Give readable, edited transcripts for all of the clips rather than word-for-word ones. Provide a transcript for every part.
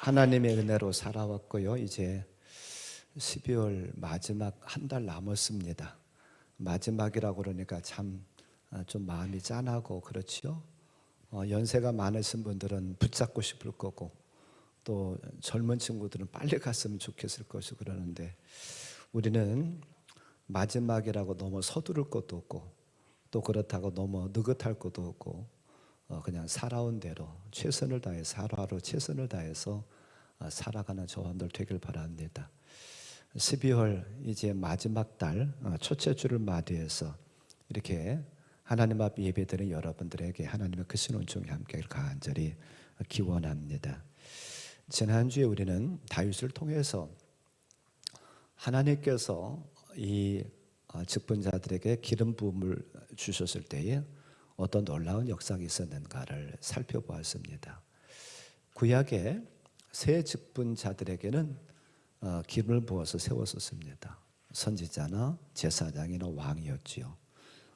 하나님의 은혜로 살아왔고요. 이제 12월 마지막 한 달 남았습니다. 마지막이라고 그러니까 참 좀 마음이 짠하고 그렇지요. 연세가 많으신 분들은 붙잡고 싶을 거고 또 젊은 친구들은 빨리 갔으면 좋겠을 것이고 그러는데 우리는 마지막이라고 너무 서두를 것도 없고 또 그렇다고 너무 느긋할 것도 없고 그냥 살아온 대로 최선을 다해서 하루하루 최선을 다해서 살아가는 저원들 되길 바랍니다. 12월 이제 마지막 달 첫째 주를 맞이해서 이렇게 하나님 앞 예배드리는 여러분들에게 하나님의 크신 은총이 함께 간절히 기원합니다. 지난주에 우리는 다윗을 통해서 하나님께서 이 직분자들에게 기름 부음을 주셨을 때에 어떤 놀라운 역사가 있었는가를 살펴보았습니다. 구약의 새 직분자들에게는 기름을 부어서 세웠었습니다. 선지자나 제사장이나 왕이었지요.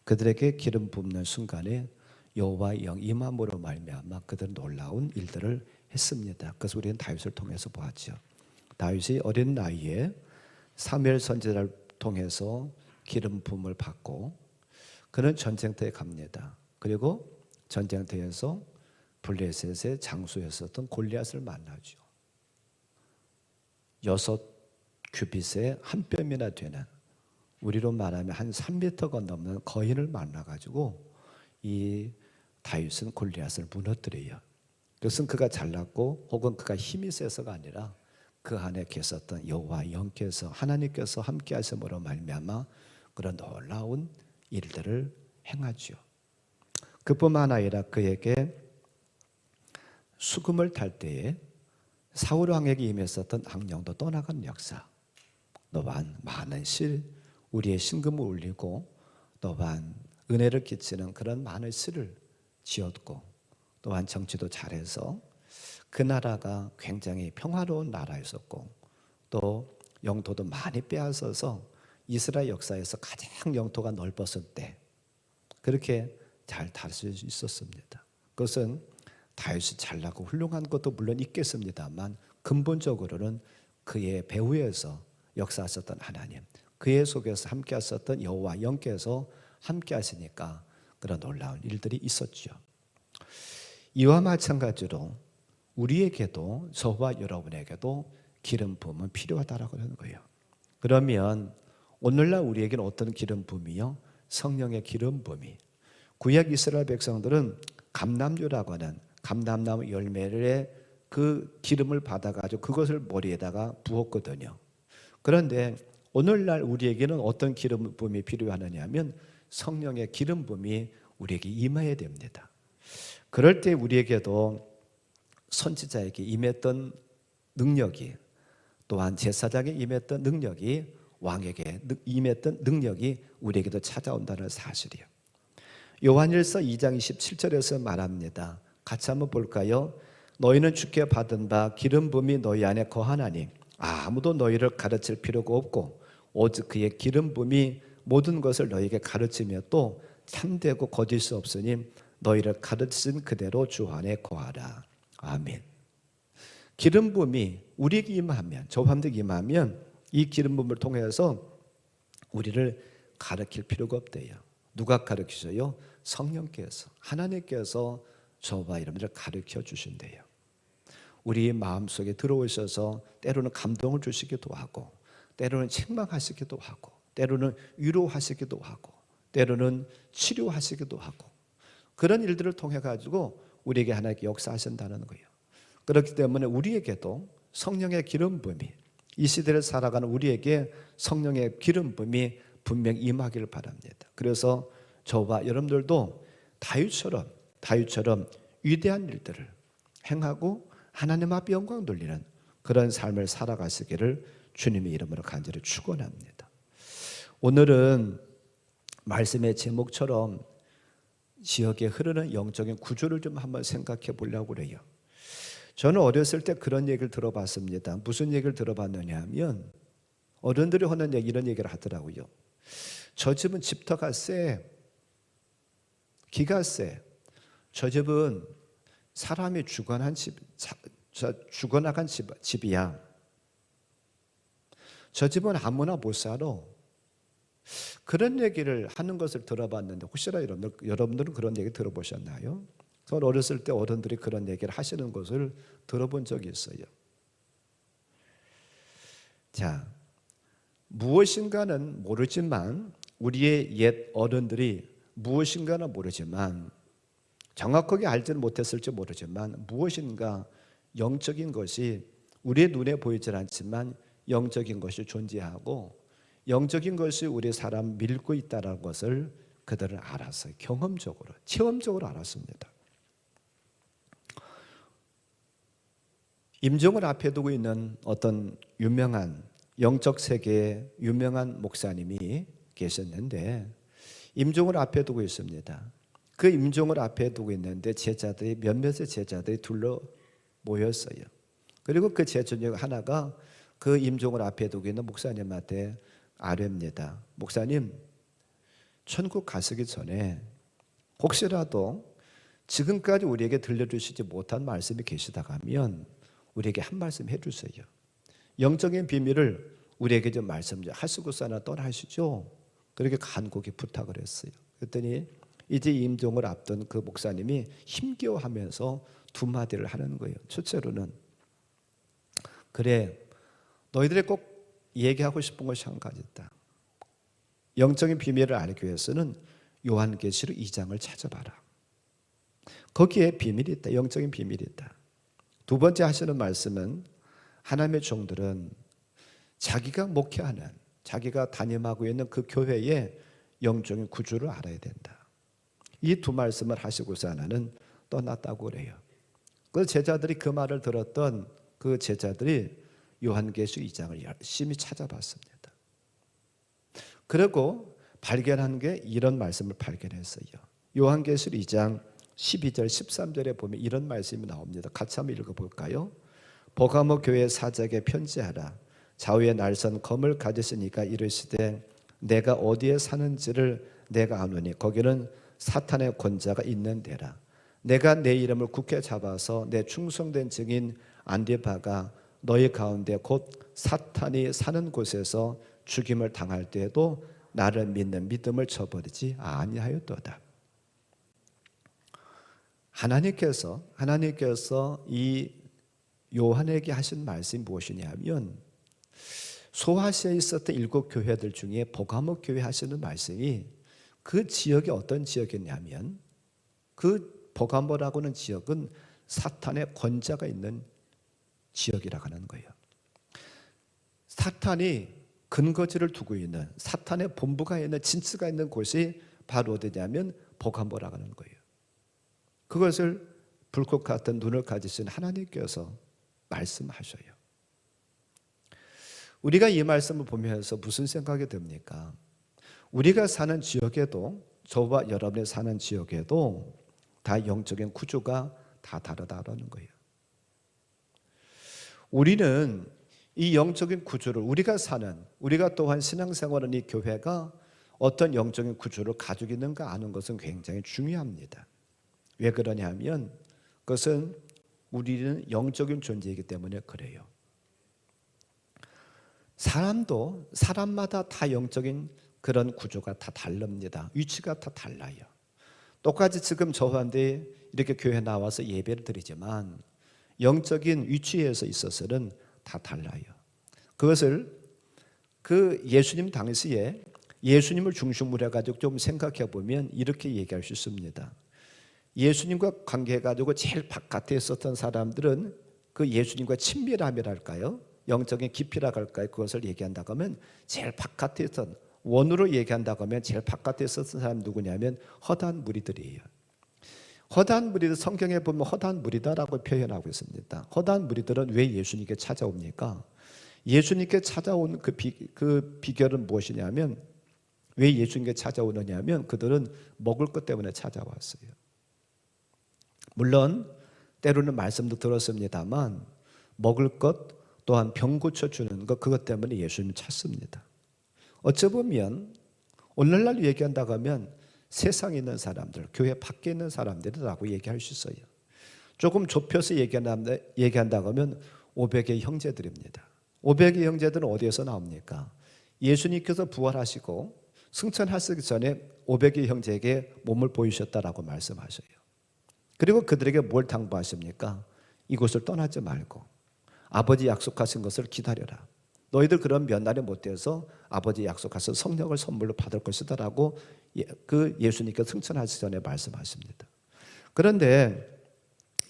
그들에게 기름 붓는 순간에 여호와의 영 임함으로 말미암아 그들은 놀라운 일들을 했습니다. 그래서 우리는 다윗을 통해서 보았죠. 다윗이 어린 나이에 사무엘 선지자를 통해서 기름 부음을 받고 그는 전쟁터에 갑니다. 그리고 전쟁터에서 블레셋의 장수였었던 골리앗을 만나죠. 6규빗의 한 뼘이나 되는 우리로 말하면 한 3m가 넘는 거인을 만나가지고 이 다윗은 골리앗을 무너뜨려요. 그것은 그가 잘났고 혹은 그가 힘이 세서가 아니라 그 안에 계셨던 여호와 영께서 하나님께서 함께 하심으로 말미암아 그런 놀라운 일들을 행하죠. 그뿐만 아니라 그에게 수금을 탈 때에 사울 왕에게 임했었던 악령도 떠나간 역사, 또한 많은 우리의 신금을 울리고 또한 은혜를 끼치는 그런 많은 시를 지었고 또한 정치도 잘해서 그 나라가 굉장히 평화로운 나라였었고 또 영토도 많이 빼앗아서 이스라엘 역사에서 가장 영토가 넓었을 때 그렇게 잘 다룰 수 있었습니다. 그것은 다윗이 잘나고 훌륭한 것도 물론 있겠습니다만 근본적으로는 그의 배후에서 역사하셨던 하나님, 그의 속에서 함께 하셨던 여호와 영께서 함께 하시니까 그런 놀라운 일들이 있었죠. 이와 마찬가지로 우리에게도 저와 여러분에게도 기름 부음은 필요하다라고 하는 거예요. 그러면 오늘날 우리에게는 어떤 기름 부음이요? 성령의 기름 부음이. 구약 이스라엘 백성들은 감람유라고 하는 감람나무 열매의 그 기름을 받아가지고 그것을 머리에다가 부었거든요. 그런데 오늘날 우리에게는 어떤 기름 부음이 필요하느냐 하면 성령의 기름 부음이 우리에게 임해야 됩니다. 그럴 때 우리에게도 선지자에게 임했던 능력이 또한 제사장에 임했던 능력이 왕에게 임했던 능력이 우리에게도 찾아온다는 사실이에요. 요한일서 2장 27절에서 말합니다. 같이 한번 볼까요? 너희는 주께 받은 바 기름 부음이 너희 안에 거하나니 아무도 너희를 가르칠 필요가 없고 오직 그의 기름 부음이 모든 것을 너희에게 가르치며 또 참되고 거짓 수 없으니 너희를 가르친 그대로 주 안에 거하라. 아멘. 기름 부음이 우리에게 임하면 저함들에게 임하면 이 기름 부음을 통해서 우리를 가르칠 필요가 없대요. 누가 가르치셔요? 성령께서 하나님께서 저와 여러분들을 가르쳐 주신대요. 우리 마음속에 들어오셔서 때로는 감동을 주시기도 하고 때로는 책망하시기도 하고 때로는 위로하시기도 하고 때로는 치료하시기도 하고 그런 일들을 통해 가지고 우리에게 하나님께 역사하신다는 거예요. 그렇기 때문에 우리에게도 성령의 기름 부음이 이 시대를 살아가는 우리에게 성령의 기름 부음이 분명히 임하기를 바랍니다. 그래서 저와 여러분들도 다윗처럼 위대한 일들을 행하고 하나님 앞에 영광 돌리는 그런 삶을 살아가시기를 주님의 이름으로 간절히 축원합니다. 오늘은 말씀의 제목처럼 지역에 흐르는 영적인 구조를 좀 한번 생각해 보려고 그래요. 저는 어렸을 때 그런 얘기를 들어봤습니다. 무슨 얘기를 들어봤느냐 하면 어른들이 하는 얘기, 이런 얘기를 하더라고요. 저 집은 집터가 세, 기가 세. 저 집은 사람이 주관한 집, 죽어나간 집이야. 저 집은 아무나 못 살아. 그런 얘기를 하는 것을 들어봤는데 혹시나 여러분들은 그런 얘기 들어보셨나요? 저는 어렸을 때 어른들이 그런 얘기를 하시는 것을 들어본 적이 있어요. 자, 무엇인가는 모르지만 우리의 옛 어른들이 무엇인가는 모르지만 정확하게 알지는 못했을지 모르지만 무엇인가 영적인 것이 우리의 눈에 보이질 않지만 영적인 것이 존재하고 영적인 것이 우리 사람 밀고 있다는 것을 그들은 알았어요. 경험적으로, 체험적으로 알았습니다. 임종을 앞에 두고 있는 어떤 유명한 영적 세계의 유명한 목사님이 계셨는데 임종을 앞에 두고 있습니다. 그 임종을 앞에 두고 있는데 제자들이 몇몇의 제자들이 둘러 모였어요. 그리고 그 제자 중 하나가 그 임종을 앞에 두고 있는 목사님한테 아뢰입니다. 목사님, 천국 가시기 전에 혹시라도 지금까지 우리에게 들려주시지 못한 말씀이 계시다가 하면 우리에게 한 말씀 해주세요. 영적인 비밀을 우리에게 좀 말씀 좀 하시고서 하나 떠나시죠. 그렇게 간곡히 부탁을 했어요. 그랬더니 이제 임종을 앞둔 그 목사님이 힘겨워하면서 두 마디를 하는 거예요. 첫째로는 그래, 너희들이 꼭 얘기하고 싶은 것이 한 가지 있다. 영적인 비밀을 알기 위해서는 요한계시록 2장을 찾아봐라. 거기에 비밀이 있다. 영적인 비밀이 있다. 두 번째 하시는 말씀은 하나님의 종들은 자기가 목회하는, 자기가 담임하고 있는 그 교회의 영적인 구조를 알아야 된다. 이 두 말씀을 하시고서 하나는 떠났다고 그래요. 그 제자들이 그 말을 들었던 그 제자들이 요한계시록 2장을 열심히 찾아봤습니다. 그리고 발견한 게 이런 말씀을 발견했어요. 요한계시록 2장 12절 13절에 보면 이런 말씀이 나옵니다. 같이 한번 읽어볼까요? 버가모 교회 사자에게 편지하라. 좌우에 날선 검을 가졌으니까 이르시되 내가 어디에 사는지를 내가 아노니 거기는 사탄의 권자가 있는 데라. 내가 내 이름을 굳게 잡아서 내 충성된 증인 안디바가 너희 가운데 곧 사탄이 사는 곳에서 죽임을 당할 때에도 나를 믿는 믿음을 저버리지 아니하였도다. 하나님께서 이 요한에게 하신 말씀이 무엇이냐면 소아시아에 있었던 7 교회들 중에 버가모 교회 하시는 말씀이 그 지역이 어떤 지역이냐면 그 버가모라고 하는 지역은 사탄의 권자가 있는 지역이라고 하는 거예요. 사탄이 근거지를 두고 있는, 사탄의 본부가 있는, 진치가 있는 곳이 바로 어디냐면 버가모라고 하는 거예요. 그것을 불꽃 같은 눈을 가지신 하나님께서 말씀하셔요. 우리가 이 말씀을 보면서 무슨 생각이 듭니까? 우리가 사는 지역에도, 저와 여러분이 사는 지역에도 다 영적인 구조가 다 다르다는 거예요. 우리는 이 영적인 구조를 우리가 또한 신앙생활은 이 교회가 어떤 영적인 구조를 가지고 있는가 아는 것은 굉장히 중요합니다. 왜 그러냐면 그것은 우리는 영적인 존재이기 때문에 그래요. 사람마다 다 영적인 그런 구조가 다 다릅니다. 위치가 다 달라요. 똑같이 지금 저한테 이렇게 교회 나와서 예배를 드리지만 영적인 위치에서 있어서는 다 달라요. 그것을 그 예수님 당시에 예수님을 중심으로 해가지고 좀 생각해 보면 이렇게 얘기할 수 있습니다. 예수님과 관계해가지고 제일 바깥에 있었던 사람들은 그 예수님과 친밀함이랄까요? 영적인 깊이라고 할까요? 그것을 얘기한다고 하면 제일 바깥에 있었던, 원으로 얘기한다고 하면 제일 바깥에 있었던 사람 누구냐면 허다한 무리들이에요. 허다한 무리들, 성경에 보면 허다한 무리다라고 표현하고 있습니다. 허다한 무리들은 왜 예수님께 찾아옵니까? 예수님께 찾아온 그 비결은 무엇이냐면, 왜 예수님께 찾아오느냐면 그들은 먹을 것 때문에 찾아왔어요. 물론 때로는 말씀도 들었습니다만 먹을 것 또한 병 고쳐주는 것, 그것 때문에 예수님을 찾습니다. 어찌 보면 오늘날 얘기한다고 하면 세상에 있는 사람들, 교회 밖에 있는 사람들이라고 얘기할 수 있어요. 조금 좁혀서 얘기한다고 하면 500의 형제들입니다. 500의 형제들은 어디에서 나옵니까? 예수님께서 부활하시고 승천하시기 전에 500의 형제에게 몸을 보이셨다라고 말씀하셔요. 그리고 그들에게 뭘 당부하십니까? 이곳을 떠나지 말고 아버지 약속하신 것을 기다려라. 너희들 그런 몇 날이 못 돼서 아버지 약속하신 성령을 선물로 받을 것이다라고 그 예수님께서 승천하시기 전에 말씀하십니다. 그런데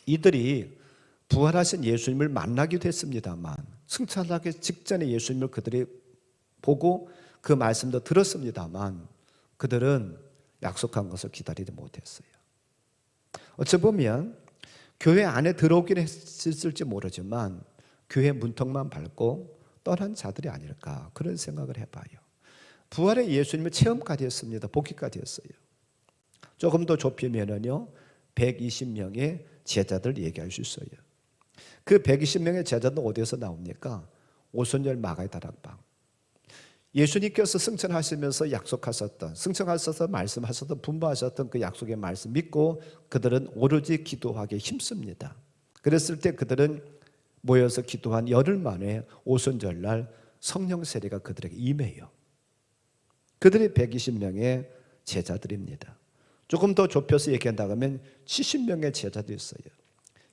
이들이 부활하신 예수님을 만나기도 했습니다만 승천하기 직전에 예수님을 그들이 보고 그 말씀도 들었습니다만 그들은 약속한 것을 기다리지 못했어요. 어찌 보면 교회 안에 들어오긴 했을지 모르지만 교회 문턱만 밟고 떠난 자들이 아닐까 그런 생각을 해봐요. 부활의 예수님을 체험까지 했습니다. 보기까지 했어요. 조금 더 좁히면은요 120명의 제자들 얘기할 수 있어요. 그 120명의 제자들은 어디에서 나옵니까? 오순절 마가의 다락방. 예수님께서 승천하시면서 약속하셨던, 승천하셔서 말씀하셨던, 분부하셨던 그 약속의 말씀 믿고 그들은 오로지 기도하기에 힘씁니다. 그랬을 때 그들은 모여서 기도한 열흘 만에 오순절날 성령 세례가 그들에게 임해요. 그들이 120명의 제자들입니다. 조금 더 좁혀서 얘기한다면 70명의 제자도 있어요.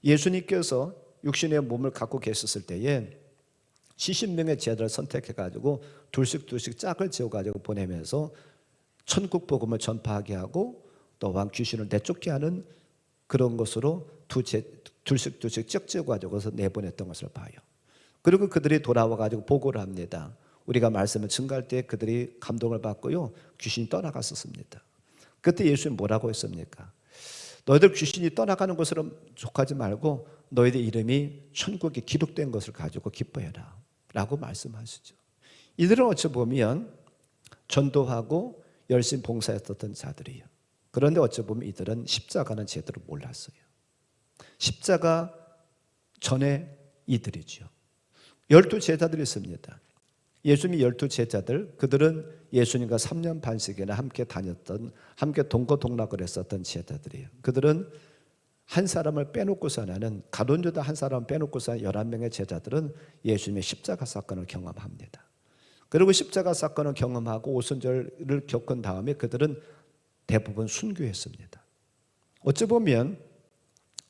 예수님께서 육신의 몸을 갖고 계셨을 때에 70명의 제자들을 선택해가지고 둘씩 짝을 지어가지고 보내면서 천국 복음을 전파하게 하고 또한 귀신을 내쫓게 하는 그런 것으로 둘씩 짝 지어가지고서 내보냈던 것을 봐요. 그리고 그들이 돌아와가지고 보고를 합니다. 우리가 말씀을 증거할 때 그들이 감동을 받고요 귀신이 떠나갔었습니다. 그때 예수님 뭐라고 했습니까? 너희들 귀신이 떠나가는 것으로 족하지 말고 너희들 이름이 천국에 기록된 것을 가지고 기뻐해라 라고 말씀하시죠. 이들은 어찌 보면 전도하고 열심히 봉사했었던 자들이에요. 그런데 어찌 보면 이들은 십자가는 제대로 몰랐어요. 십자가 전에 이들이죠. 12제자들이 있습니다. 예수님이 12제자들, 그들은 예수님과 3년 반씩이나 함께 다녔던, 함께 동거동락을 했었던 제자들이에요. 그들은 한 사람을 빼놓고서는, 가룟 유다 한 사람 빼놓고서 11명의 제자들은 예수님의 십자가 사건을 경험합니다. 그리고 십자가 사건을 경험하고 오순절을 겪은 다음에 그들은 대부분 순교했습니다. 어찌 보면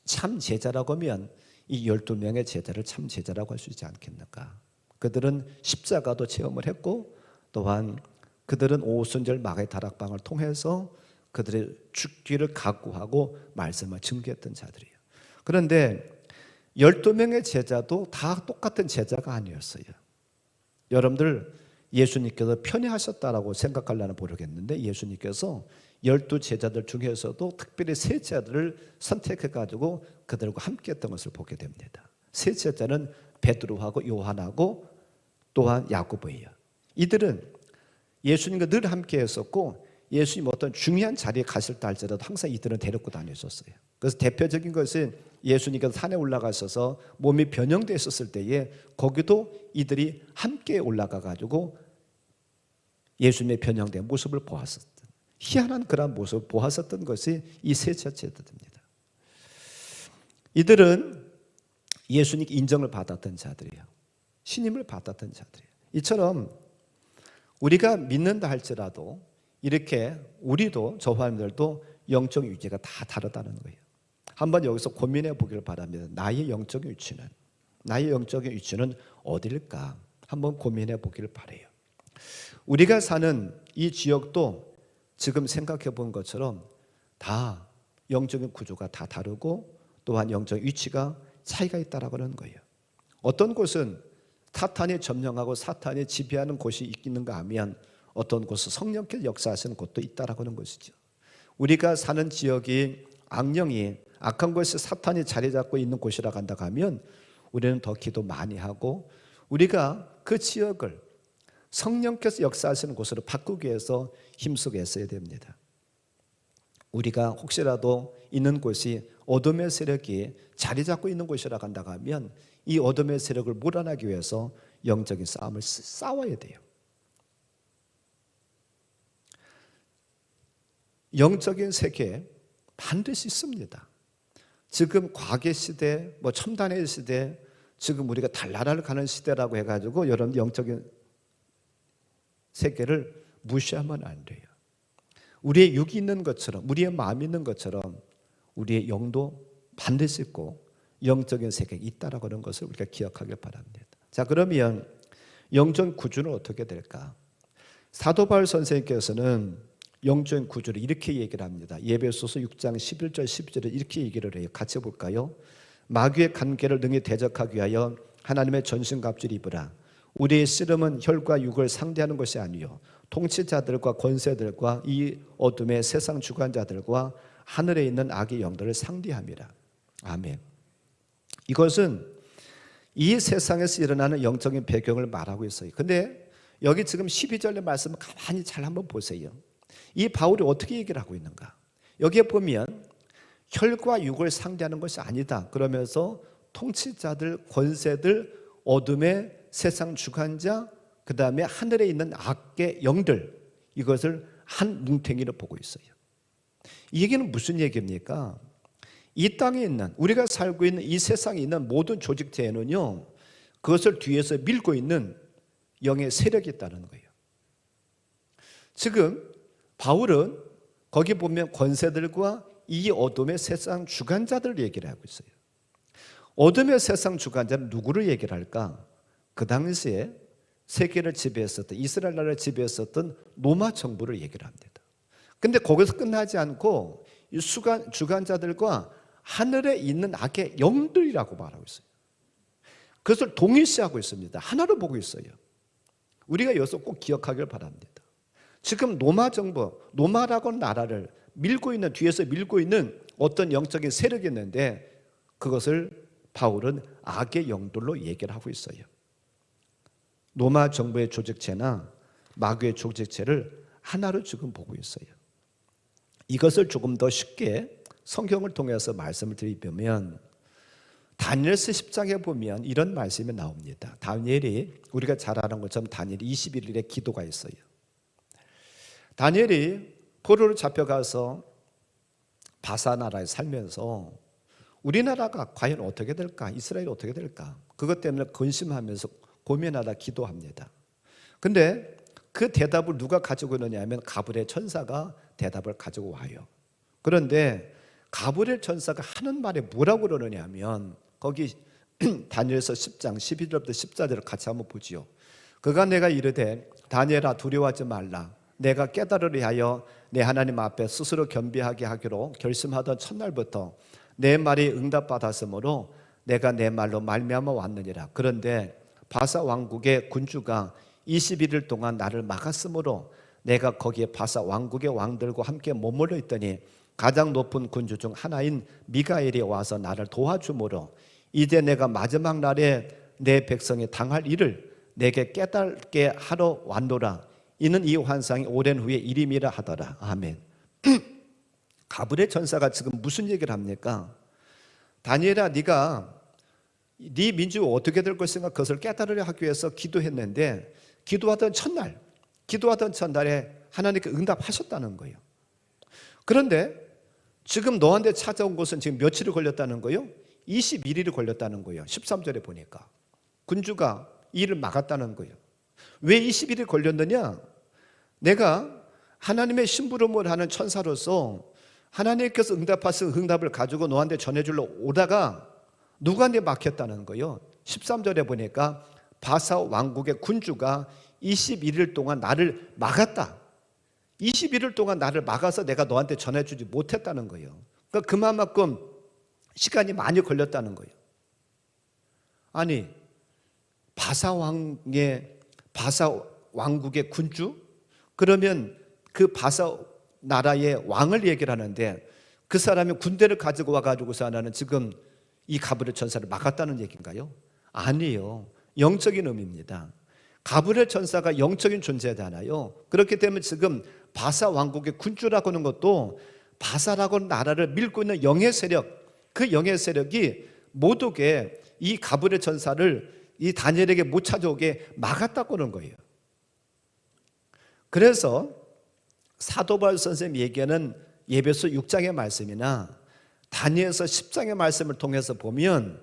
참 제자라고 하면 이 12명의 제자를 참 제자라고 할 수 있지 않겠는가. 그들은 십자가도 체험을 했고 또한 그들은 오순절 마가의 다락방을 통해서 그들의 죽기를 각오하고 말씀을 증거했던 자들이에요. 그런데 12명의 제자도 다 똑같은 제자가 아니었어요. 여러분들 예수님께서 편애하셨다라고 생각하려나 모르겠는데 예수님께서 12제자들 중에서도 특별히 3제자들을 선택해가지고 그들과 함께했던 것을 보게 됩니다. 3제자는 베드로하고 요한하고 또한 야고보예요. 이들은 예수님과 늘 함께 했었고 예수님 어떤 중요한 자리에 갔을 때 할지라도 항상 이들은 데리고 다녔었어요. 그래서 대표적인 것은 예수님께서 산에 올라가셔서 몸이 변형되어 있었을 때에 거기도 이들이 함께 올라가 가지고 예수님의 변형된 모습을 보았었던, 희한한 그런 모습을 보았었던 것이 이 세 제자들입니다. 이들은 예수님께 인정을 받았던 자들이에요. 신임을 받았던 자들이에요. 이처럼 우리가 믿는다 할지라도 이렇게 우리도 저와 여러분들도 영적 위치가 다 다르다는 거예요. 한번 여기서 고민해 보기를 바랍니다. 나의 영적 위치는 어딜까? 한번 고민해 보기를 바라요. 우리가 사는 이 지역도 지금 생각해 본 것처럼 다 영적인 구조가 다 다르고 또한 영적 위치가 차이가 있다라고 하는 거예요. 어떤 곳은 사탄이 점령하고 사탄이 지배하는 곳이 있는가 하면 어떤 곳은 성령께서 역사하시는 곳도 있다라고 하는 것이죠. 우리가 사는 지역이 악령이 악한 곳이 사탄이 자리 잡고 있는 곳이라고 한다고 하면 우리는 더 기도 많이 하고 우리가 그 지역을 성령께서 역사하시는 곳으로 바꾸기 위해서 힘쓰고 애써야 됩니다. 우리가 혹시라도 있는 곳이 어둠의 세력이 자리 잡고 있는 곳이라고 한다고 하면 이 어둠의 세력을 몰아내기 위해서 영적인 싸움을 싸워야 돼요. 영적인 세계에 반드시 있습니다. 지금 과계 시대, 뭐 첨단의 시대, 지금 우리가 달나라를 가는 시대라고 해가지고 여러분 영적인 세계를 무시하면 안 돼요. 우리의 육이 있는 것처럼, 우리의 마음이 있는 것처럼 우리의 영도 반드시 있고 영적인 세계가 있다라고 하는 것을 우리가 기억하길 바랍니다. 자, 그러면 영적 구주는 어떻게 될까? 사도 바울 선생님께서는 영적 구주를 이렇게 얘기를 합니다. 에베소서 6장 11절 12절에 이렇게 얘기를 해요. 같이 볼까요? 마귀의 관계를 능히 대적하기 위하여 하나님의 전신갑주를 입으라. 우리의 씨름은 혈과 육을 상대하는 것이 아니요 통치자들과 권세들과 이 어둠의 세상 주관자들과 하늘에 있는 악의 영들을 상대함이라. 아멘. 이것은 이 세상에서 일어나는 영적인 배경을 말하고 있어요. 근데 여기 지금 12절의 말씀을 가만히 잘 한번 보세요. 이 바울이 어떻게 얘기를 하고 있는가? 여기에 보면 혈과 육을 상대하는 것이 아니다 그러면서 통치자들, 권세들, 어둠의 세상 주관자, 그 다음에 하늘에 있는 악의 영들, 이것을 한 뭉탱이로 보고 있어요. 이 얘기는 무슨 얘기입니까? 이 땅에 있는, 우리가 살고 있는 이 세상에 있는 모든 조직체에는요, 그것을 뒤에서 밀고 있는 영의 세력이 있다는 거예요. 지금 바울은 거기 보면 권세들과 이 어둠의 세상 주관자들을 얘기를 하고 있어요. 어둠의 세상 주관자는 누구를 얘기를 할까? 그 당시에 세계를 지배했었던, 이스라엘 나라를 지배했었던 로마 정부를 얘기를 합니다. 근데 거기서 끝나지 않고 이 주관자들과 하늘에 있는 악의 영들이라고 말하고 있어요. 그것을 동일시하고 있습니다. 하나로 보고 있어요. 우리가 여기서 꼭 기억하길 바랍니다. 지금 로마 정부, 로마라고 하는 나라를 밀고 있는, 뒤에서 밀고 있는 어떤 영적인 세력이 있는데 그것을 바울은 악의 영들로 얘기를 하고 있어요. 로마 정부의 조직체나 마귀의 조직체를 하나로 지금 보고 있어요. 이것을 조금 더 쉽게 성경을 통해서 말씀을 드리면 다니엘서 10장에 보면 이런 말씀이 나옵니다. 다니엘이, 우리가 잘 아는 것처럼 다니엘이 21일의 기도가 있어요. 다니엘이 포로로 잡혀가서 바사 나라에 살면서 우리나라가 과연 어떻게 될까? 이스라엘이 어떻게 될까? 그것 때문에 근심하면서 고민하다 기도합니다. 근데 그 대답을 누가 가지고 오느냐 하면 가브리엘 천사가 대답을 가지고 와요. 그런데 가브리엘 천사가 하는 말에 뭐라고 그러느냐 하면 거기 다니엘서 10장 11절부터 14절을 같이 한번 보지요. 그가 내가 이르되 다니엘아 두려워하지 말라. 내가 깨달으려 하여 내 하나님 앞에 스스로 겸비하게 하기로 결심하던 첫날부터 내 말이 응답받았으므로 내가 내 말로 말미암아 왔느니라. 그런데 바사 왕국의 군주가 21일 동안 나를 막았으므로 내가 거기에 바사 왕국의 왕들과 함께 머물러 있더니 가장 높은 군주 중 하나인 미가엘이 와서 나를 도와주므로 이제 내가 마지막 날에 내 백성이 당할 일을 내게 깨닫게 하러 왔노라. 이는 이 환상이 오랜 후에 일임이라 하더라. 아멘. 가브리엘 천사가 지금 무슨 얘기를 합니까? 다니엘아, 네가 네 민주가 어떻게 될 것인가 그것을 깨달으려 하기 위해서 기도했는데 기도하던 첫날에 하나님께 응답하셨다는 거예요. 그런데 지금 너한테 찾아온 것은 지금 며칠이 걸렸다는 거예요? 21일이 걸렸다는 거예요. 13절에 보니까 군주가 이 일을 막았다는 거예요. 왜 21일이 걸렸느냐? 내가 하나님의 심부름을 하는 천사로서 하나님께서 응답하신 응답을 가지고 너한테 전해주려 오다가 누구한테 막혔다는 거예요. 13절에 보니까 바사 왕국의 군주가 21일 동안 나를 막았다. 21일 동안 나를 막아서 내가 너한테 전해주지 못했다는 거예요. 그러니까 그만큼 시간이 많이 걸렸다는 거예요. 아니, 바사 왕국의 군주? 그러면 그 바사 나라의 왕을 얘기를 하는데 그 사람이 군대를 가지고 와가지고서 하나는 지금 이 가브리엘 천사를 막았다는 얘기인가요? 아니에요. 영적인 의미입니다. 가브리엘 천사가 영적인 존재잖아요. 그렇기 때문에 지금 바사 왕국의 군주라고 하는 것도 바사라고 하는 나라를 밀고 있는 영의 세력, 그 영의 세력이 못 오게 이 가브리엘 천사를 이 다니엘에게 못 찾아오게 막았다고 하는 거예요. 그래서 사도 바울 선생님이 얘기하는 에베소 6장의 말씀이나 다니엘서 10장의 말씀을 통해서 보면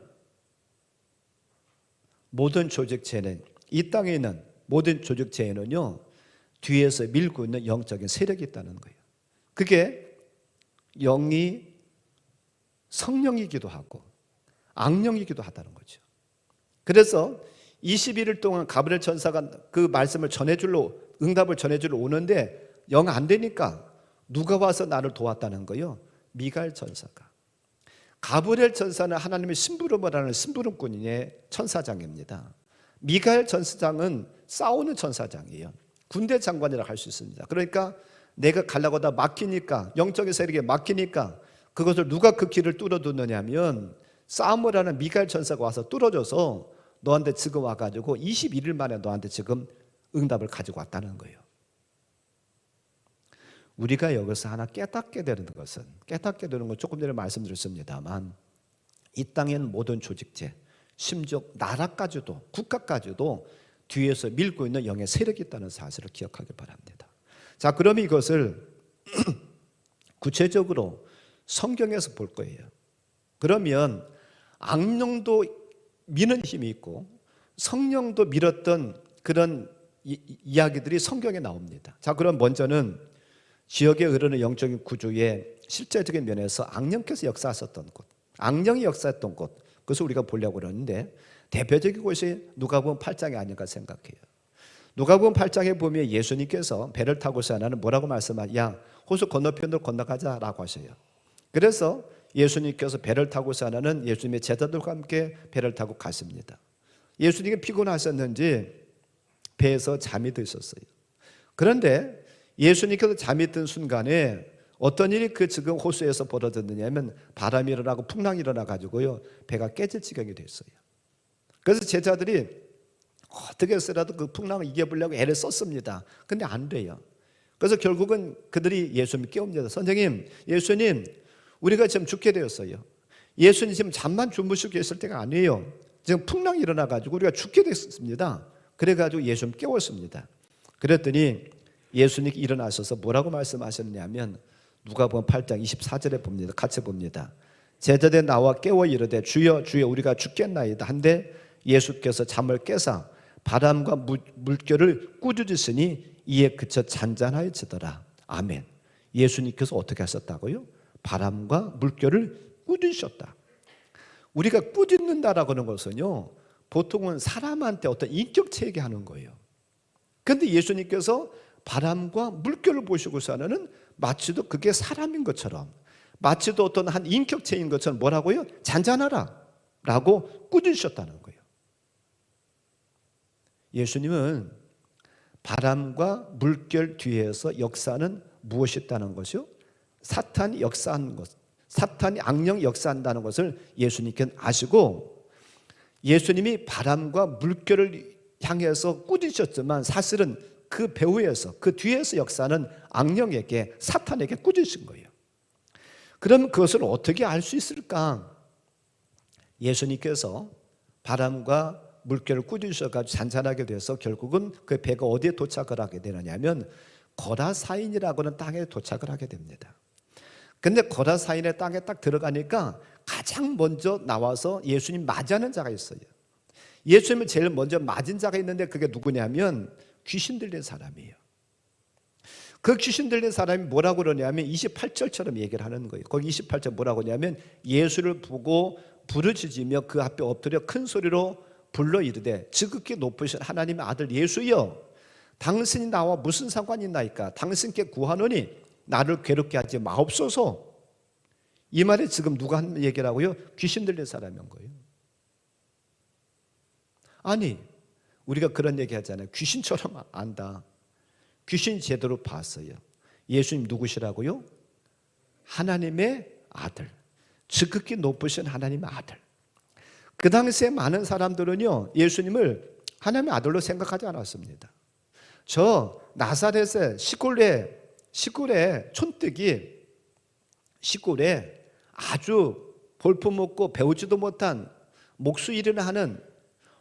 모든 조직체는, 이 땅에 있는 모든 조직체에는요 뒤에서 밀고 있는 영적인 세력이 있다는 거예요. 그게 영이 성령이기도 하고 악령이기도 하다는 거죠. 그래서 21일 동안 가브리엘 천사가 그 말씀을 전해주러, 응답을 전해주러 오는데 영 안 되니까 누가 와서 나를 도왔다는 거예요? 미가엘 천사가. 가브리엘 천사는 하나님의 심부름을 하는 심부름꾼의 천사장입니다. 미가엘 천사장은 싸우는 천사장이에요. 군대 장관이라고 할 수 있습니다. 그러니까 내가 가려고 하다 막히니까, 영적인 세력에 막히니까 그것을 누가 그 길을 뚫어두느냐 하면 싸움을 하는 미가엘 천사가 와서 뚫어줘서 너한테 지금 와가지고 21일 만에 너한테 지금 응답을 가지고 왔다는 거예요. 우리가 여기서 하나 깨닫게 되는 것은, 깨닫게 되는 건 조금 전에 말씀드렸습니다만, 이 땅엔 모든 조직체, 심지어 나라까지도, 국가까지도 뒤에서 밀고 있는 영의 세력이 있다는 사실을 기억하길 바랍니다. 자, 그러면 이것을 구체적으로 성경에서 볼 거예요. 그러면 악령도 미는 힘이 있고 성령도 밀었던 그런 이야기들이 성경에 나옵니다. 자, 그럼 먼저는 지역에 흐르는 영적인 구조의 실제적인 면에서 악령께서 역사하셨던 곳, 악령이 역사했던 곳, 그것을 우리가 보려고 그러는데 대표적인 곳이 누가복음 8장이 아닌가 생각해요. 누가복음 8장에 보면 예수님께서 배를 타고서 하나는 뭐라고 말씀하냐, 야 호수 건너편으로 건너가자라고 하셔요. 그래서 예수님께서 배를 타고서 하나는 예수님의 제자들과 함께 배를 타고 갔습니다. 예수님이 피곤하셨는지 배에서 잠이 드셨어요. 그런데 예수님께서 잠이 든 순간에 어떤 일이 그 지금 호수에서 벌어졌느냐면 바람이 일어나고 풍랑이 일어나 가지고요 배가 깨질 지경이 됐어요. 그래서 제자들이 어떻게 해서라도 그 풍랑을 이겨보려고 애를 썼습니다. 근데 안 돼요. 그래서 결국은 그들이 예수님을 깨웁니다. 선생님, 예수님, 우리가 지금 죽게 되었어요. 예수님 지금 잠만 주무시고 계실 때가 아니에요. 지금 풍랑이 일어나 가지고 우리가 죽게 됐습니다. 그래 가지고 예수님 깨웠습니다. 그랬더니 예수님이 일어나셔서 뭐라고 말씀하셨냐면 누가복음 8장 24절에 봅니다. 같이 봅니다. 제자들 나와 깨워 이르되 주여 주여 우리가 죽겠나이다 한데 예수께서 잠을 깨사 바람과 물결을 꾸짖으시니 이에 그쳐 잔잔하여지더라. 아멘. 예수님께서 어떻게 하셨다고요? 바람과 물결을 꾸짖으셨다. 우리가 꾸짖는다라고 하는 것은요 보통은 사람한테 어떤 인격체에게 하는 거예요. 그런데 예수님께서 바람과 물결을 보시고서는 마치도 그게 사람인 것처럼, 마치도 어떤 한 인격체인 것처럼 뭐라고요? 잔잔하라 라고 꾸짖으셨다는 거예요. 예수님은 바람과 물결 뒤에서 역사는 무엇이 있다는 것이요? 사탄이 역사하는 것, 사탄이 악령이 역사한다는 것을 예수님께는 아시고 예수님이 바람과 물결을 향해서 꾸짖으셨지만 사실은 그 배후에서, 그 뒤에서 역사는 악령에게, 사탄에게 꾸짖으신 거예요. 그럼 그것을 어떻게 알 수 있을까? 예수님께서 바람과 물결을 꾸짖으셔가지고 잔잔하게 돼서 결국은 그 배가 어디에 도착을 하게 되느냐면 거라사인이라고 하는 땅에 도착을 하게 됩니다. 근데 거라사인의 땅에 딱 들어가니까 가장 먼저 나와서 예수님 맞이하는 자가 있어요. 예수님을 제일 먼저 맞은 자가 있는데 그게 누구냐면 귀신 들린 사람이에요. 그 귀신 들린 사람이 뭐라고 그러냐면 28절처럼 얘기를 하는 거예요. 거기 28절 뭐라고 하냐면 예수를 보고 부르짖으며 그 앞에 엎드려 큰 소리로 불러 이르되 지극히 높으신 하나님의 아들 예수여 당신이 나와 무슨 상관이 있나이까? 당신께 구하노니 나를 괴롭게 하지 마옵소서. 이 말에 지금 누가 한 얘기라고요? 귀신 들린 사람인 거예요. 아니 우리가 그런 얘기 하잖아요. 귀신처럼 안다. 귀신 제대로 봤어요. 예수님 누구시라고요? 하나님의 아들, 지극히 높으신 하나님의 아들. 그 당시에 많은 사람들은요 예수님을 하나님의 아들로 생각하지 않았습니다. 저 나사렛의 시골의 촌뜨기, 시골에 아주 볼품없고 배우지도 못한 목수일을 하는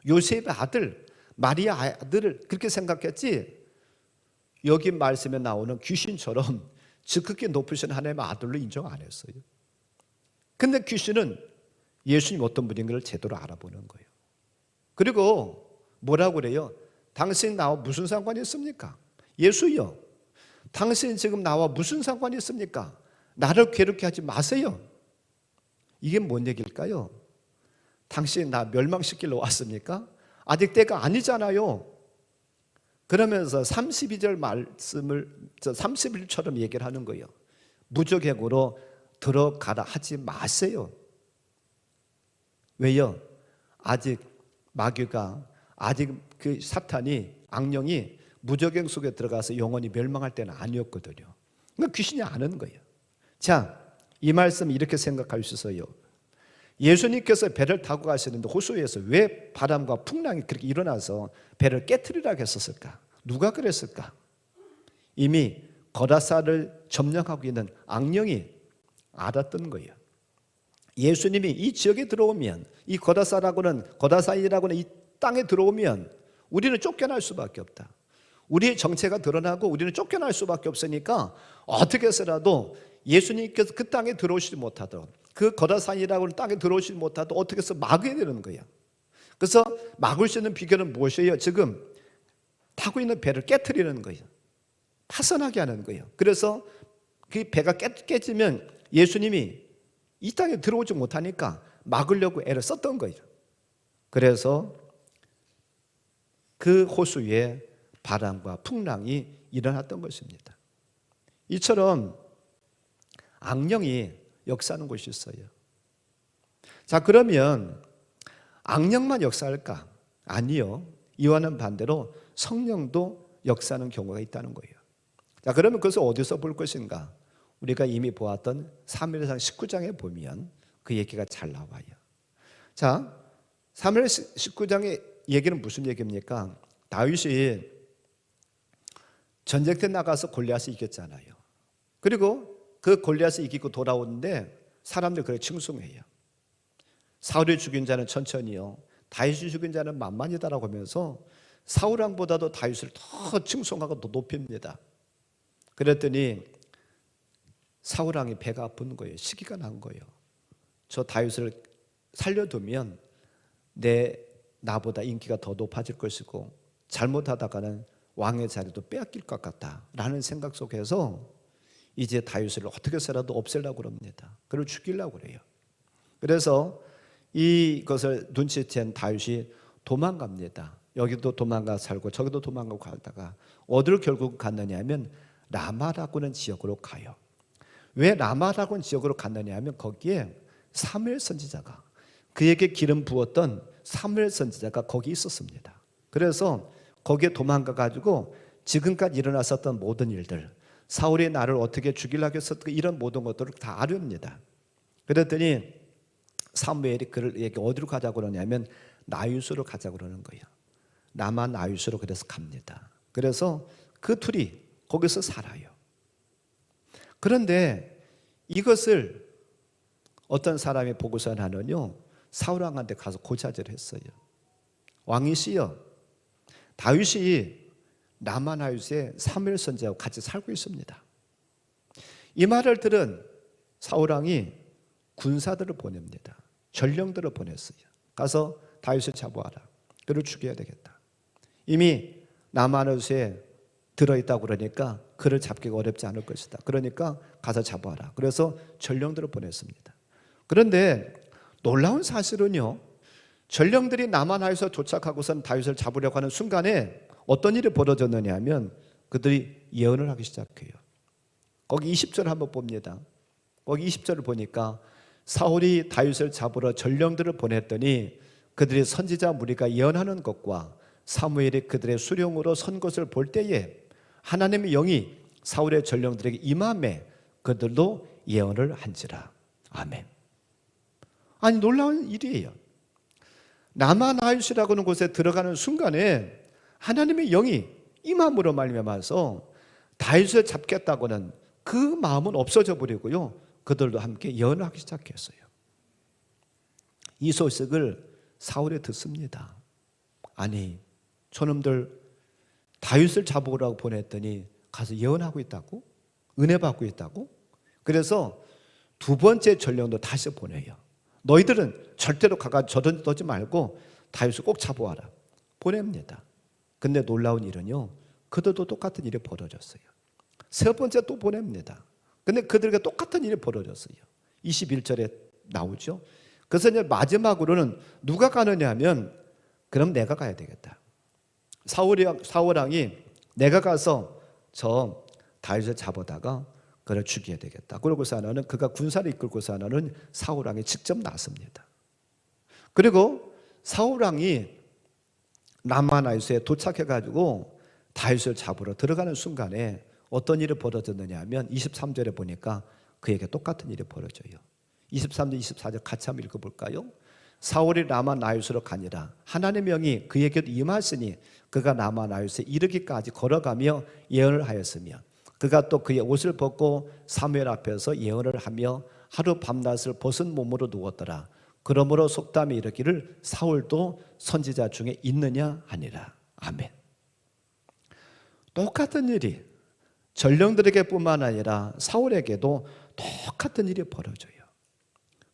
요셉의 아들, 마리아 아들을 그렇게 생각했지 여기 말씀에 나오는 귀신처럼 지극히 높으신 하나님의 아들로 인정 안 했어요. 근데 귀신은 예수님 어떤 분인가를 제대로 알아보는 거예요. 그리고 뭐라고 그래요? 당신 나와 무슨 상관이 있습니까? 예수요, 당신 지금 나와 무슨 상관이 있습니까? 나를 괴롭게 하지 마세요. 이게 뭔 얘기일까요? 당신 나 멸망시키러 왔습니까? 아직 때가 아니잖아요. 그러면서 32절 말씀을 31처럼 얘기를 하는 거예요. 무저객으로 들어가라 하지 마세요. 왜요? 아직 마귀가, 아직 그 사탄이, 악령이 무저객 속에 들어가서 영원히 멸망할 때는 아니었거든요. 그러니까 귀신이 아는 거예요. 자, 이 말씀 이렇게 생각할 수 있어요. 예수님께서 배를 타고 가시는데 호수에서 왜 바람과 풍랑이 그렇게 일어나서 배를 깨트리라고 했었을까? 누가 그랬을까? 이미 거라사를 점령하고 있는 악령이 알았던 거예요. 예수님이 이 지역에 들어오면, 이 거라사이라고는 이 땅에 들어오면 우리는 쫓겨날 수밖에 없다. 우리의 정체가 드러나고 우리는 쫓겨날 수밖에 없으니까 어떻게 해서라도 예수님께서 그 땅에 들어오시지 못하도록, 그 거라사이라고 하는 땅에 들어오시지 못하도록 어떻게 해서 막아야 되는 거예요. 그래서 막을 수 있는 비결은 무엇이에요? 지금 타고 있는 배를 깨트리는 거예요. 파선하게 하는 거예요. 그래서 그 배가 깨지면 예수님이 이 땅에 들어오지 못하니까 막으려고 애를 썼던 거예요. 그래서 그 호수에 바람과 풍랑이 일어났던 것입니다. 이처럼 악령이 역사하는 곳이 있어요. 자, 그러면 악령만 역사할까? 아니요. 이와는 반대로 성령도 역사하는 경우가 있다는 거예요. 자, 그러면 그것을 어디서 볼 것인가? 우리가 이미 보았던 사무엘상 19장에 보면 그 얘기가 잘 나와요. 자, 사무엘 19장의 얘기는 무슨 얘기입니까? 다윗이 전쟁터에 나가서 골리앗을 이겼잖아요. 그리고 그 골리앗을 이기고 돌아오는데 사람들이 그를 칭송해요. 사울이 죽인 자는 천천히요, 다윗이 죽인 자는 만만이다라고 하면서 사울 왕보다도 다윗을 더 칭송하고 더 높입니다. 그랬더니 사울 왕이 배가 아픈 거예요. 시기가 난 거예요. 저 다윗을 살려두면 나보다 인기가 더 높아질 것이고 잘못하다가는 왕의 자리도 빼앗길 것 같다라는 생각 속에서 이제 다윗을 어떻게 해서라도 없애려고 합니다. 그를 죽이려고 그래요. 그래서 이것을 눈치챈 다윗이 도망갑니다. 여기도 도망가 살고 저기도 도망가고 가다가 어디로 결국 갔느냐 하면 라마라고는 지역으로 가요. 왜 라마라고는 지역으로 갔느냐 하면 거기에 사무엘 선지자가, 그에게 기름 부었던 사무엘 선지자가 거기 있었습니다. 그래서 거기에 도망가 가지고 지금까지 일어났었던 모든 일들, 사울이 나를 어떻게 죽이려고 했었던 이런 모든 것들을 다 아렵니다. 그랬더니 사무엘이 그에게 어디로 가자고 그러냐면 나윗으로 가자고 그러는 거예요. 라마 나윗으로 그래서 갑니다. 그래서 그 둘이 거기서 살아요. 그런데 이것을 어떤 사람이 보고서 하는요, 사울 왕한테 가서 고자질을 했어요. 왕이시여, 다윗이 라마 나윗의 사무엘 선지자하고 같이 살고 있습니다. 이 말을 들은 사울 왕이 군사들을 보냅니다. 전령들을 보냈어요. 가서 다윗을 잡아와라. 그를 죽여야 되겠다. 이미 라마 나윗에 들어있다고 그러니까 그를 잡기가 어렵지 않을 것이다. 그러니까 가서 잡아와라. 그래서 전령들을 보냈습니다. 그런데 놀라운 사실은요, 전령들이 라마 나윗에 도착하고선 다윗을 잡으려고 하는 순간에 어떤 일이 벌어졌느냐 하면 그들이 예언을 하기 시작해요. 거기 20절을 한번 봅니다. 거기 20절을 보니까 사울이 다윗을 잡으러 전령들을 보냈더니 그들이 선지자 무리가 예언하는 것과 사무엘이 그들의 수령으로 선 것을 볼 때에 하나님의 영이 사울의 전령들에게 임함에 그들도 예언을 한지라. 아멘. 아니, 놀라운 일이에요. 라마 나윗이라고 하는 곳에 들어가는 순간에 하나님의 영이 임함으로 말미암아서 다윗을 잡겠다고는 그 마음은 없어져 버리고요, 그들도 함께 예언을 하기 시작했어요. 이 소식을 사울이 듣습니다. 아니, 저놈들 다윗을 잡으라고 보냈더니 가서 예언하고 있다고? 은혜 받고 있다고? 그래서 두 번째 전령도 다시 보내요. 너희들은 절대로 가가 저러지 말고 다윗을 꼭 잡아와라. 보냅니다. 근데 놀라운 일은요, 그들도 똑같은 일이 벌어졌어요. 세 번째 또 보냅니다. 근데 그들에게 똑같은 일이 벌어졌어요. 21절에 나오죠. 그래서 이제 마지막으로는 누가 가느냐 하면, 그럼 내가 가야 되겠다. 사울왕이 내가 가서 저 다윗을 잡아다가 그를 죽여야 되겠다. 그러고서 하나는 그가 군사를 이끌고서 하나는 사울왕이 직접 나섭니다. 그리고 사울왕이 라마나이스에 도착해가지고 다윗을 잡으러 들어가는 순간에 어떤 일이 벌어졌느냐 하면 23절에 보니까 그에게 똑같은 일이 벌어져요. 23절, 24절 같이 한번 읽어볼까요? 사울이 라마나이스로 가니라. 하나님의 명이 그에게 임하시니 그가 라마나이스에 이르기까지 걸어가며 예언을 하였으며 그가 또 그의 옷을 벗고 사무엘 앞에서 예언을 하며 하루 밤낮을 벗은 몸으로 누웠더라. 그러므로 속담에 이르기를 사울도 선지자 중에 있느냐 하니라. 아멘. 똑같은 일이 전령들에게 뿐만 아니라 사울에게도 똑같은 일이 벌어져요.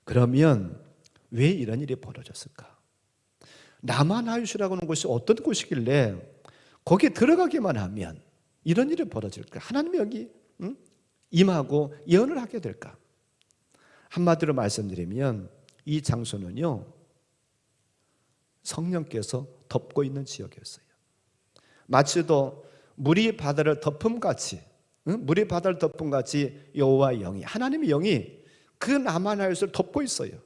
그러면 왜 이런 일이 벌어졌을까? 라마나이스라고 하는 곳이 어떤 곳이길래 거기에 들어가기만 하면 이런 일이 벌어질까? 하나님이 여기 임하고 예언을 하게 될까? 한마디로 말씀드리면 이 장소는요, 성령께서 덮고 있는 지역이었어요. 마치도 물이 바다를 덮음같이, 물이 바다를 덮음같이 여호와의 영이, 하나님의 영이 그 라마나이스를 덮고 있어요.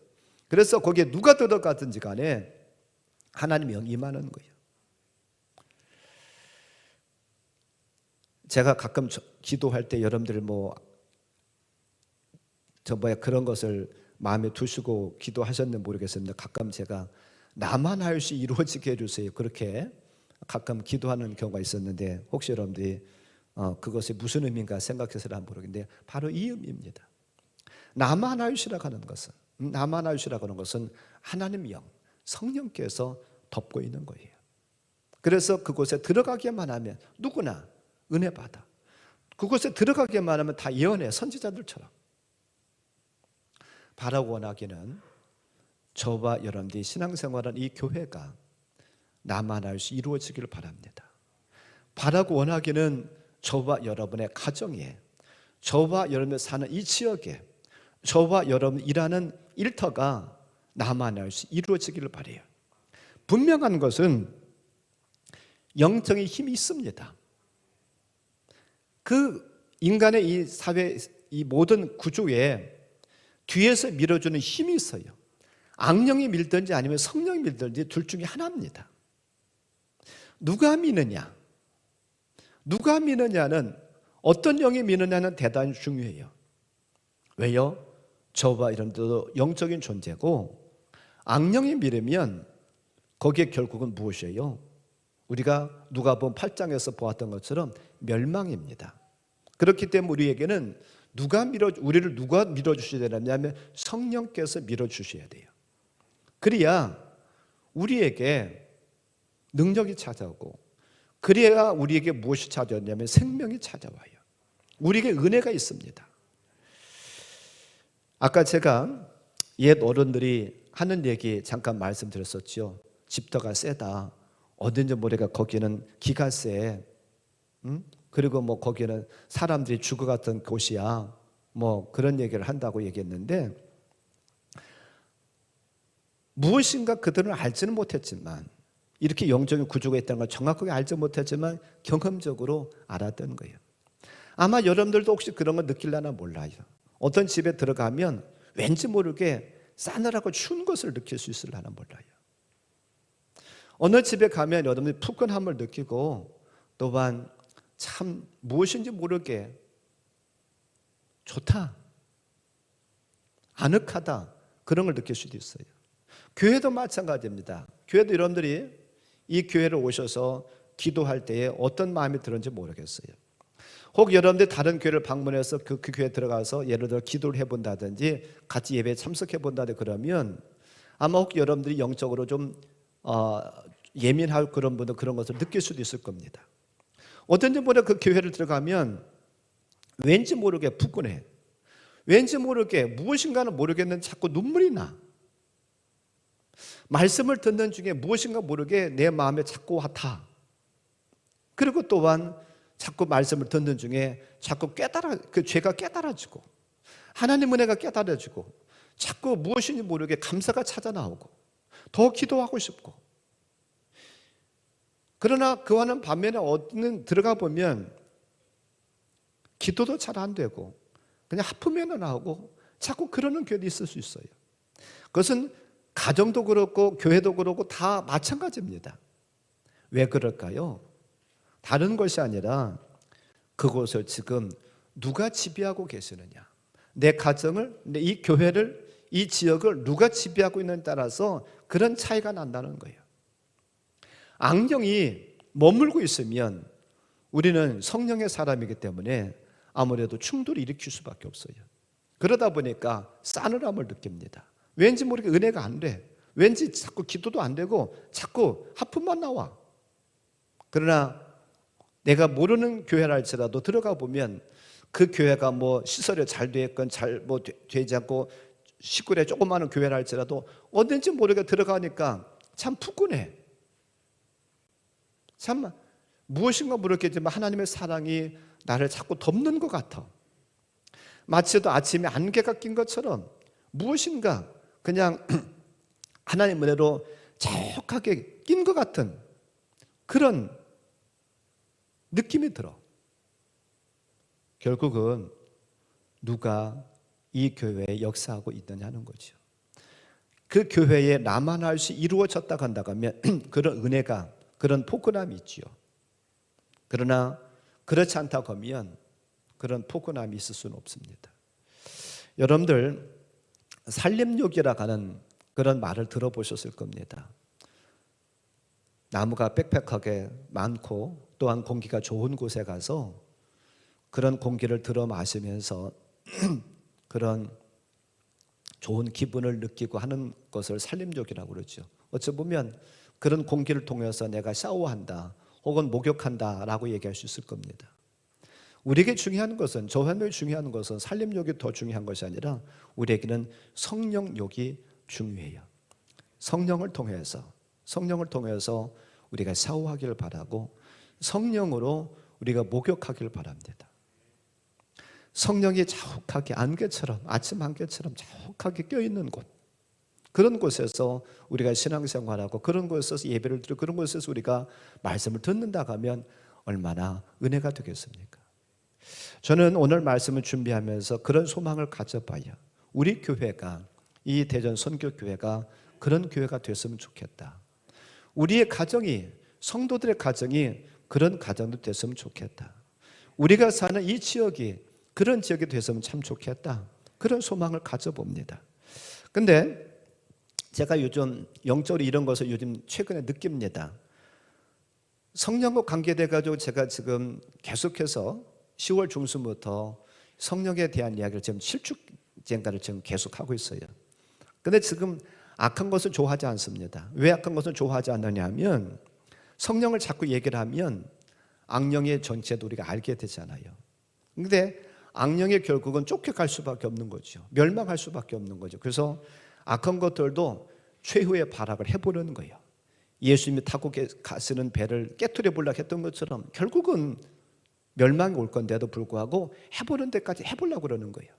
그래서 거기에 누가 들어가든지 간에 하나님의 영이 임하는 거예요. 제가 가끔 기도할 때 여러분들 그런 것을 마음에 두시고 기도하셨는지 모르겠습니다. 가끔 제가 라마나이스 이루어지게 해주세요. 그렇게 가끔 기도하는 경우가 있었는데 혹시 여러분들이 그것이 무슨 의미인가 생각해서는 모르겠는데 바로 이 의미입니다. 라마나이스라고 하는 것은 하나님의 영, 성령께서 덮고 있는 거예요. 그래서 그곳에 들어가기만 하면 누구나 은혜 받아. 그곳에 들어가기만 하면 다 예언해, 선지자들처럼. 바라고 원하기는 저와 여러분들이 신앙생활한 이 교회가 라마나이스 이루어지기를 바랍니다. 바라고 원하기는 저와 여러분의 가정에, 저와 여러분이 사는 이 지역에, 저와 여러분 일하는 일터가 라마나이스 이루어지기를 바라요. 분명한 것은 영적인 힘이 있습니다. 그 인간의 이 사회, 이 모든 구조에 뒤에서 밀어주는 힘이 있어요. 악령이 밀든지 아니면 성령이 밀든지 둘 중에 하나입니다. 누가 미느냐? 누가 미느냐는, 어떤 영이 미느냐는 대단히 중요해요. 왜요? 저와 이런데도 영적인 존재고, 악령이 밀으면 거기에 결국은 무엇이에요? 우리가 누가복음 8장에서 보았던 것처럼 멸망입니다. 그렇기 때문에 우리에게는 우리를 누가 밀어주셔야 되냐면 성령께서 밀어주셔야 돼요. 그래야 우리에게 능력이 찾아오고, 그래야 우리에게 무엇이 찾아오냐면 생명이 찾아와요. 우리에게 은혜가 있습니다. 아까 제가 옛 어른들이 하는 얘기 잠깐 말씀드렸었죠. 집터가 세다. 어딘지 모르니까 거기는 기가 세. 그리고 거기는 사람들이 죽어갔던 곳이야. 그런 얘기를 한다고 얘기했는데, 무엇인가 그들은 알지는 못했지만, 이렇게 영적인 구조가 있다는 걸 정확하게 알지 못했지만 경험적으로 알았던 거예요. 아마 여러분들도 혹시 그런 걸 느끼려나 몰라요. 어떤 집에 들어가면 왠지 모르게 싸늘하고 추운 것을 느낄 수 있으려나 몰라요. 어느 집에 가면 여러분들이 푸근함을 느끼고, 또한 참 무엇인지 모르게 좋다, 아늑하다, 그런 걸 느낄 수도 있어요. 교회도 마찬가지입니다. 교회도 여러분들이 이 교회를 오셔서 기도할 때에 어떤 마음이 들었는지 모르겠어요. 혹 여러분들이 다른 교회를 방문해서 그 교회에 들어가서 예를 들어 기도를 해본다든지 같이 예배에 참석해본다든지 그러면 아마 혹 여러분들이 영적으로 좀 예민하고 그런 분들 그런 것을 느낄 수도 있을 겁니다. 어떤지 모르게 그 교회를 들어가면 왠지 모르게 푸근해. 왠지 모르게 무엇인가는 모르겠는데 자꾸 눈물이 나. 말씀을 듣는 중에 무엇인가 모르게 내 마음에 자꾸 타. 그리고 또한 자꾸 말씀을 듣는 중에 자꾸 그 죄가 깨달아지고 하나님 은혜가 깨달아지고 자꾸 무엇인지 모르게 감사가 찾아 나오고 더 기도하고 싶고. 그러나 그와는 반면에 어디는 들어가 보면 기도도 잘 안 되고 그냥 하품에는 나오고 자꾸 그러는 교회도 있을 수 있어요. 그것은 가정도 그렇고 교회도 그렇고 다 마찬가지입니다. 왜 그럴까요? 다른 것이 아니라 그곳을 지금 누가 지배하고 계시느냐, 내 가정을, 이 교회를, 이 지역을 누가 지배하고 있느냐에 따라서 그런 차이가 난다는 거예요. 악령이 머물고 있으면 우리는 성령의 사람이기 때문에 아무래도 충돌을 일으킬 수밖에 없어요. 그러다 보니까 싸늘함을 느낍니다. 왠지 모르게 은혜가 안 돼. 왠지 자꾸 기도도 안 되고 자꾸 하품만 나와. 그러나 내가 모르는 교회라 할지라도 들어가 보면 그 교회가 뭐 시설이 잘 되건 잘 뭐 되지 않고 시골에 조그마한 교회라 할지라도 어딘지 모르게 들어가니까 참 푸근해. 참 무엇인가 모르겠지만 하나님의 사랑이 나를 자꾸 덮는 것 같아. 마치도 아침에 안개가 낀 것처럼 무엇인가 그냥 하나님 은혜로 자욱하게 낀 것 같은 그런 느낌이 들어. 결국은 누가 이 교회에 역사하고 있느냐는 거죠. 그 교회에 나만 할 수 이루어졌다 간다고 하면 그런 은혜가, 그런 포근함이 있지요. 그러나 그렇지 않다고 하면 그런 포근함이 있을 수는 없습니다. 여러분들 산림욕이라고 하는 그런 말을 들어보셨을 겁니다. 나무가 빽빽하게 많고 또한 공기가 좋은 곳에 가서 그런 공기를 들어 마시면서 그런 좋은 기분을 느끼고 하는 것을 산림욕이라고 그러죠. 어찌 보면 그런 공기를 통해서 내가 샤워한다 혹은 목욕한다 라고 얘기할 수 있을 겁니다. 우리에게 중요한 것은, 저한테 중요한 것은 산림욕이 더 중요한 것이 아니라 우리에게는 성령욕이 중요해요. 성령을 통해서 우리가 샤워하기를 바라고 성령으로 우리가 목욕하기를 바랍니다. 성령이 자욱하게 안개처럼, 아침 안개처럼 자욱하게 껴있는 곳, 그런 곳에서 우리가 신앙생활하고 그런 곳에서 예배를 드리고 그런 곳에서 우리가 말씀을 듣는다고 하면 얼마나 은혜가 되겠습니까? 저는 오늘 말씀을 준비하면서 그런 소망을 가져봐요. 우리 교회가, 이 대전 선교교회가 그런 교회가 됐으면 좋겠다. 우리의 가정이, 성도들의 가정이 그런 가정도 됐으면 좋겠다. 우리가 사는 이 지역이 그런 지역이 됐으면 참 좋겠다. 그런 소망을 가져봅니다. 근데 제가 요즘 영적으로 이런 것을 요즘 최근에 느낍니다. 성령과 관계돼가지고 제가 지금 계속해서 10월 중순부터 성령에 대한 이야기를 지금 7주째인가를 지금 계속하고 있어요. 근데 지금 악한 것을 좋아하지 않습니다. 왜 악한 것을 좋아하지 않느냐 하면 성령을 자꾸 얘기를 하면 악령의 전체도 우리가 알게 되잖아요. 근데 악령의 결국은 쫓겨갈 수밖에 없는 거죠. 멸망할 수밖에 없는 거죠. 그래서 악한 것들도 최후의 발악을 해보려는 거예요. 예수님이 타고 가시는 배를 깨트려 보려고 했던 것처럼 결국은 멸망이 올 건데도 불구하고 해보는 데까지 해보려고 그러는 거예요.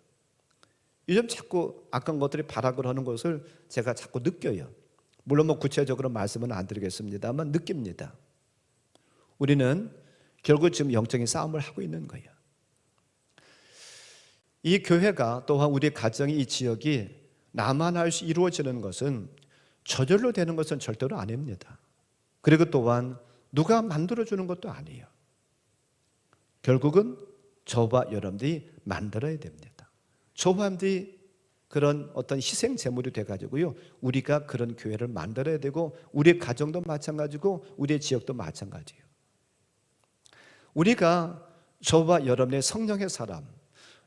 요즘 자꾸 악한 것들이 발악을 하는 것을 제가 자꾸 느껴요. 물론 뭐 구체적으로 말씀은 안 드리겠습니다만 느낍니다. 우리는 결국 지금 영적인 싸움을 하고 있는 거예요. 이 교회가 또한 우리 가정이, 이 지역이 나만 할 수 이루어지는 것은 저절로 되는 것은 절대로 아닙니다. 그리고 또한 누가 만들어주는 것도 아니에요. 결국은 저와 여러분들이 만들어야 됩니다. 저와 여러분들이 그런 어떤 희생 제물이 돼가지고요, 우리가 그런 교회를 만들어야 되고 우리의 가정도 마찬가지고 우리의 지역도 마찬가지예요. 우리가 저와 여러분의 성령의 사람,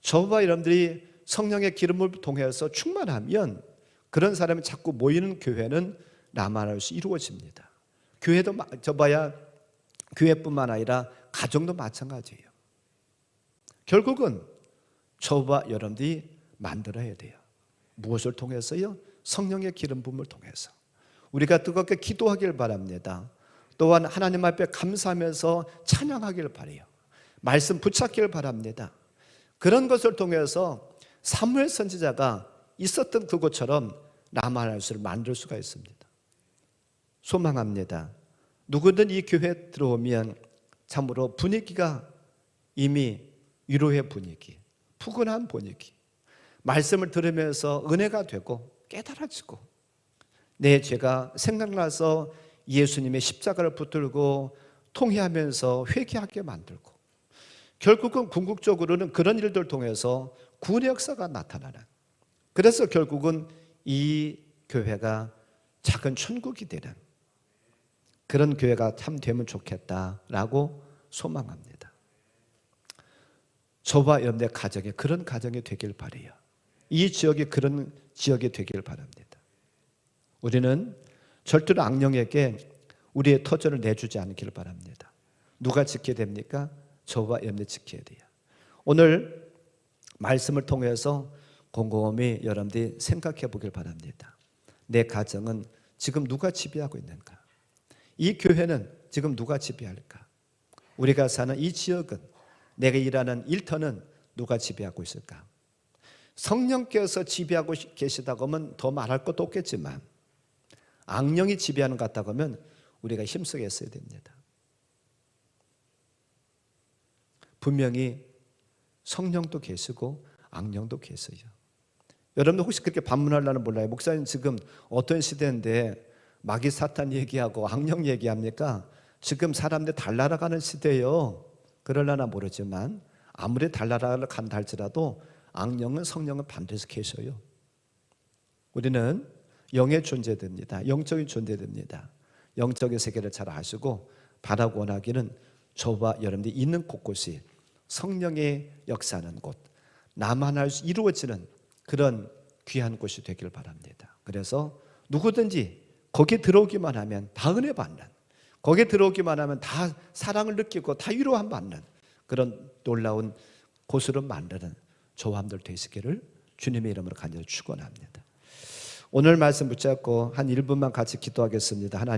저와 여러분들이 성령의 기름을 통해서 충만하면 그런 사람이 자꾸 모이는 교회는 나만 할 수 이루어집니다. 교회도 저봐야 교회뿐만 아니라 가정도 마찬가지예요. 결국은 저와 여러분들이 만들어야 돼요. 무엇을 통해서요? 성령의 기름 부음을 통해서. 우리가 뜨겁게 기도하길 바랍니다. 또한 하나님 앞에 감사하면서 찬양하길 바라요. 말씀 붙잡길 바랍니다. 그런 것을 통해서 사무엘 선지자가 있었던 그곳처럼 라마라스를 만들 수가 있습니다. 소망합니다. 누구든 이 교회에 들어오면 참으로 분위기가 이미 위로의 분위기, 푸근한 분위기, 말씀을 들으면서 은혜가 되고 깨달아지고 내 죄가 생각나서 예수님의 십자가를 붙들고 통회하면서 회개하게 만들고 결국은 궁극적으로는 그런 일들 통해서 구원의 역사가 나타나는, 그래서 결국은 이 교회가 작은 천국이 되는 그런 교회가 참 되면 좋겠다라고 소망합니다. 저와 여러분의 가정에 그런 가정이 되길 바라요. 이 지역이 그런 지역이 되길 바랍니다. 우리는 절대로 악령에게 우리의 터전을 내주지 않기를 바랍니다. 누가 지켜야 됩니까? 저와 여러분이 지켜야 돼요. 오늘 말씀을 통해서 곰곰이 여러분들이 생각해 보길 바랍니다. 내 가정은 지금 누가 지배하고 있는가? 이 교회는 지금 누가 지배할까? 우리가 사는 이 지역은, 내가 일하는 일터는 누가 지배하고 있을까? 성령께서 지배하고 계시다고 하면 더 말할 것도 없겠지만 악령이 지배하는 것 같다고 하면 우리가 힘쓰게 했어야 됩니다. 분명히 성령도 계시고 악령도 계세요. 여러분들 혹시 그렇게 반문하려는 몰라요. 목사님 지금 어떤 시대인데 마귀 사탄 얘기하고 악령 얘기합니까? 지금 사람들 달나라가는 시대예요. 그러려나 모르지만 아무리 달나라를 간다 할지라도 악령은 성령은 반드시 계셔요. 우리는 영의 존재됩니다. 영적인 존재됩니다. 영적인 세계를 잘 아시고 바라고 원하기는 저와 여러분들이 있는 곳곳이 성령의 역사하는 곳, 나만 할 수 이루어지는 그런 귀한 곳이 되길 바랍니다. 그래서 누구든지 거기에 들어오기만 하면 다 은혜 받는, 거기에 들어오기만 하면 다 사랑을 느끼고 다 위로함 받는 그런 놀라운 곳으로 만드는 저와 함들 되시기를 주님의 이름으로 간절히 축원합니다. 오늘 말씀 붙잡고 한 1분만 같이 기도하겠습니다. 하나님